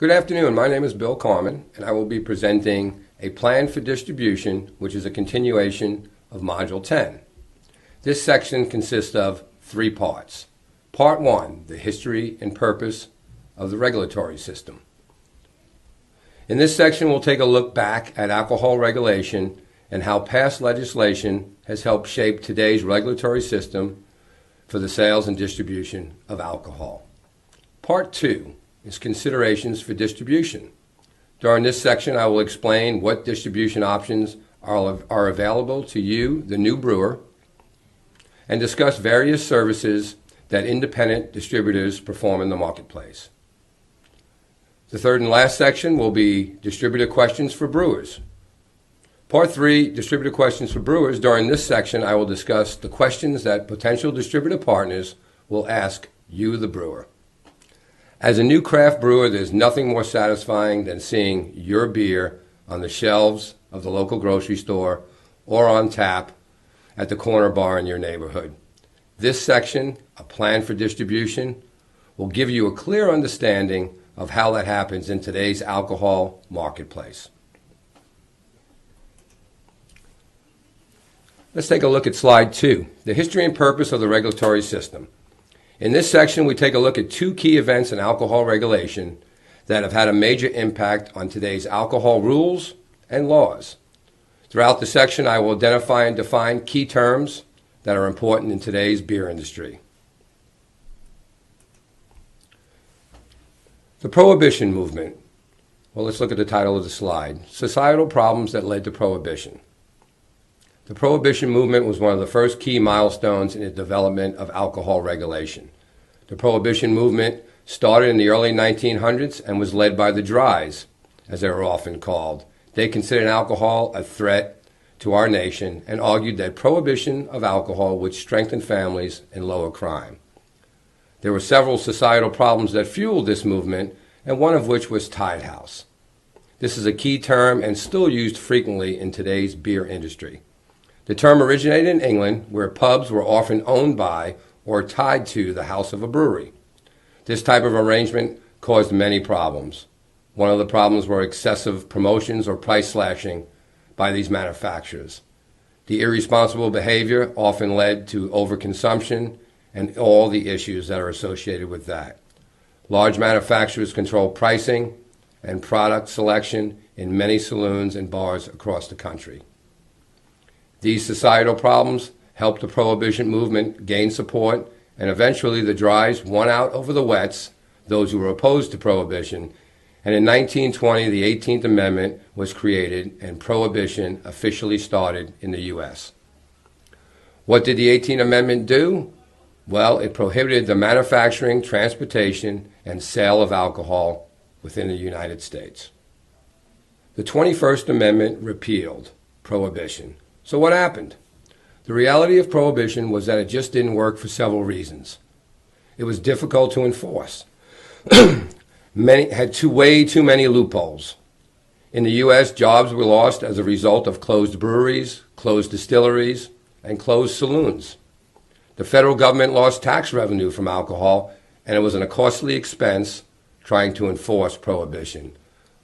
Good afternoon. My name is Bill Carmen, and I will be presenting a plan for distribution, which is a continuation of Module 10. This section consists of 3 parts. Part 1, the history and purpose of the regulatory system. In this section, we'll take a look back at alcohol regulation and how past legislation has helped shape today's regulatory system for the sales and distribution of alcohol. Part 2 is considerations for distribution. During this section, I will explain what distribution options are available to you, the new brewer, and discuss various services that independent distributors perform in the marketplace. The third and last section will be distributor questions for brewers. Part 3, distributor questions for brewers. During this section, I will discuss the questions that potential distributor partners will ask you, the brewer. As a new craft brewer, there's nothing more satisfying than seeing your beer on the shelves of the local grocery store or on tap at the corner bar in your neighborhood. This section, a plan for distribution, will give you a clear understanding of how that happens in today's alcohol marketplace. Let's take a look at slide 2, the history and purpose of the regulatory system. In this section, we take a look at 2 key events in alcohol regulation that have had a major impact on today's alcohol rules and laws. Throughout the section, I will identify and define key terms that are important in today's beer industry. The Prohibition Movement. Well, let's look at the title of the slide. Societal Problems that Led to Prohibition. The Prohibition movement was one of the first key milestones in the development of alcohol regulation. The Prohibition movement started in the early 1900s and was led by the Dries, as they were often called. They considered alcohol a threat to our nation and argued that prohibition of alcohol would strengthen families and lower crime. There were several societal problems that fueled this movement, and one of which was Tide House. This is a key term and still used frequently in today's beer industry. The term originated in England, where pubs were often owned by or tied to the house of a brewery. This type of arrangement caused many problems. One of the problems were excessive promotions or price slashing by these manufacturers. The irresponsible behavior often led to overconsumption and all the issues that are associated with that. Large manufacturers controlled pricing and product selection in many saloons and bars across the country. These societal problems helped the Prohibition movement gain support, and eventually the Dries won out over the Wets, those who were opposed to Prohibition, and in 1920 the 18th Amendment was created and Prohibition officially started in the U.S. What did the 18th Amendment do? Well, it prohibited the manufacturing, transportation, and sale of alcohol within the United States. The 21st Amendment repealed Prohibition. So what happened? The reality of Prohibition was that it just didn't work for several reasons. It was difficult to enforce. Had way too many loopholes. In the U.S., jobs were lost as a result of closed breweries, closed distilleries, and closed saloons. The federal government lost tax revenue from alcohol, and it was a costly expense trying to enforce Prohibition.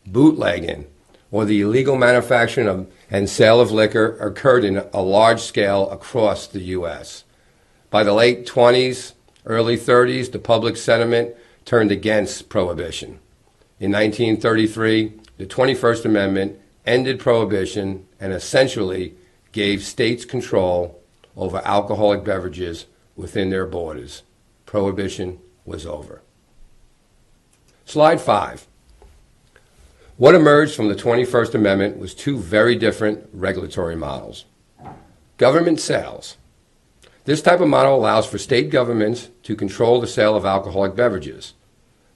Bootlegging, or the illegal manufacturing and sale of liquor, occurred in a large scale across the U.S. By the late 20s, early 30s, the public sentiment turned against Prohibition. In 1933, the 21st Amendment ended Prohibition and essentially gave states control over alcoholic beverages within their borders. Prohibition was over. Slide 5. What emerged from the 21st Amendment was 2 very different regulatory models. Government sales. This type of model allows for state governments to control the sale of alcoholic beverages.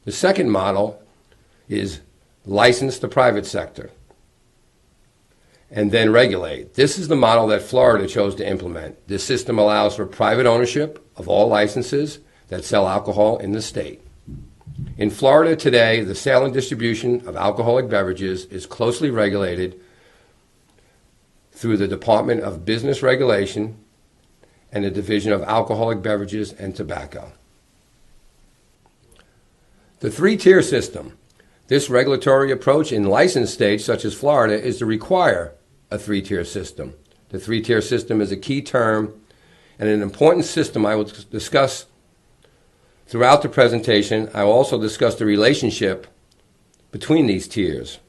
The second model is license the private sector and then regulate. This is the model that Florida chose to implement. This system allows for private ownership of all licenses that sell alcohol in the state. In Florida today, the sale and distribution of alcoholic beverages is closely regulated through the Department of Business Regulation and the Division of Alcoholic Beverages and Tobacco. The 3-tier system. This regulatory approach in licensed states such as Florida is to require a three-tier system. The three-tier system is a key term and an important system I will discuss throughout the presentation. I will also discuss the relationship between these tiers.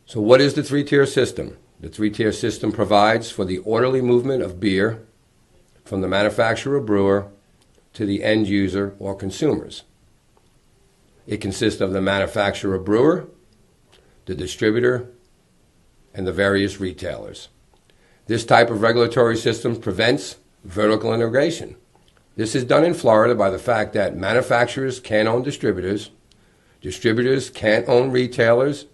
So what is the three-tier system? The three-tier system provides for the orderly movement of beer from the manufacturer brewer to the end user or consumers. It consists of the manufacturer brewer, the distributor, and the various retailers. This type of regulatory system prevents vertical integration. This is done in Florida by the fact that manufacturers can't own distributors, distributors can't own retailers,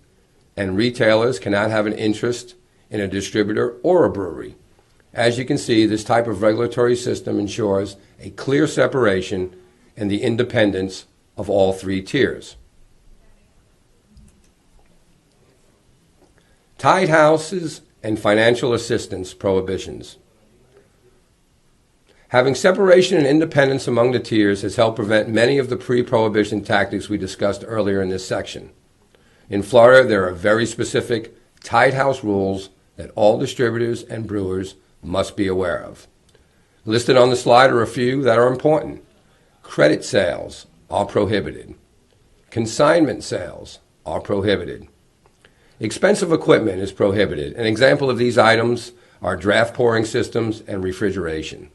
and retailers cannot have an interest in a distributor or a brewery. As you can see, this type of regulatory system ensures a clear separation and the independence of all three tiers. Tied houses and financial assistance prohibitions. Having separation and independence among the tiers has helped prevent many of the pre-prohibition tactics we discussed earlier in this section. In Florida, there are very specific tied house rules that all distributors and brewers must be aware of. Listed on the slide are a few that are important. Credit sales are prohibited. Consignment sales are prohibited. Expensive equipment is prohibited. An example of these items are draft pouring systems and refrigeration.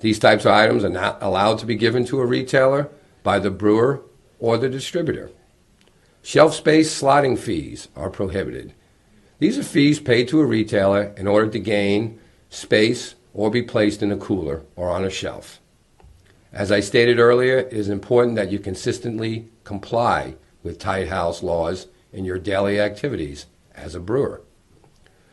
These types of items are not allowed to be given to a retailer by the brewer or the distributor. Shelf space slotting fees are prohibited. These are fees paid to a retailer in order to gain space or be placed in a cooler or on a shelf. As I stated earlier, it is important that you consistently comply with tied house laws in your daily activities as a brewer.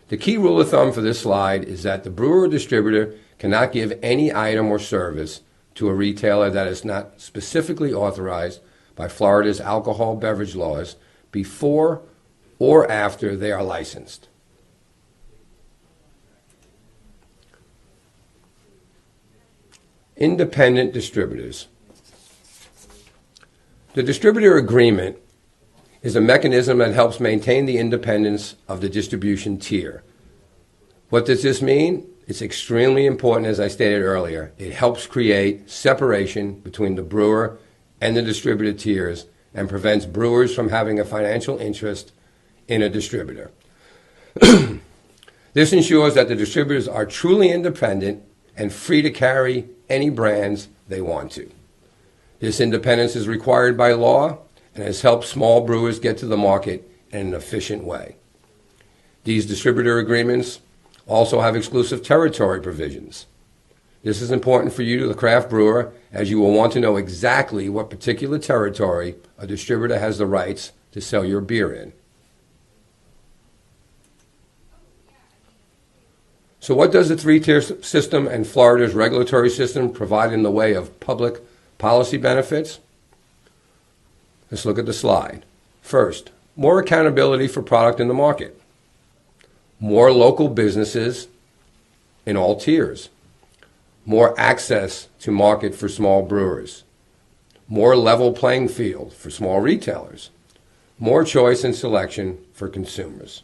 The key rule of thumb for this slide is that the brewer or distributor cannot give any item or service to a retailer that is not specifically authorized by Florida's alcohol beverage laws before or after they are licensed. Independent distributors. The distributor agreement is a mechanism that helps maintain the independence of the distribution tier. What does this mean? It's extremely important, as I stated earlier. It helps create separation between the brewer and the distributor tiers and prevents brewers from having a financial interest in a distributor. This ensures that the distributors are truly independent and free to carry any brands they want to. This independence is required by law and has helped small brewers get to the market in an efficient way. These distributor agreements also have exclusive territory provisions. This is important for you, the craft brewer, as you will want to know exactly what particular territory a distributor has the rights to sell your beer in. So what does the three-tier system and Florida's regulatory system provide in the way of public policy benefits? Let's look at the slide. First, more accountability for product in the market. More local businesses in all tiers. More access to market for small brewers. More level playing field for small retailers. More choice and selection for consumers.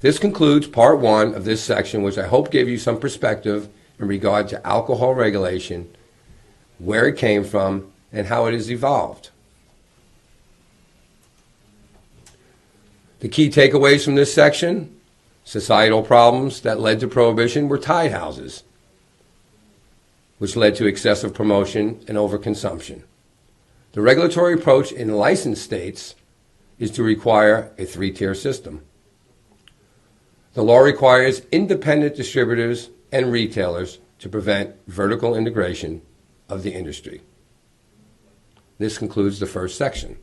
This concludes part one of this section, which I hope gave you some perspective in regard to alcohol regulation, where it came from, and how it has evolved. The key takeaways from this section: societal problems that led to prohibition were tied houses, which led to excessive promotion and overconsumption. The regulatory approach in licensed states is to require a three-tier system. The law requires independent distributors and retailers to prevent vertical integration of the industry. This concludes the first section.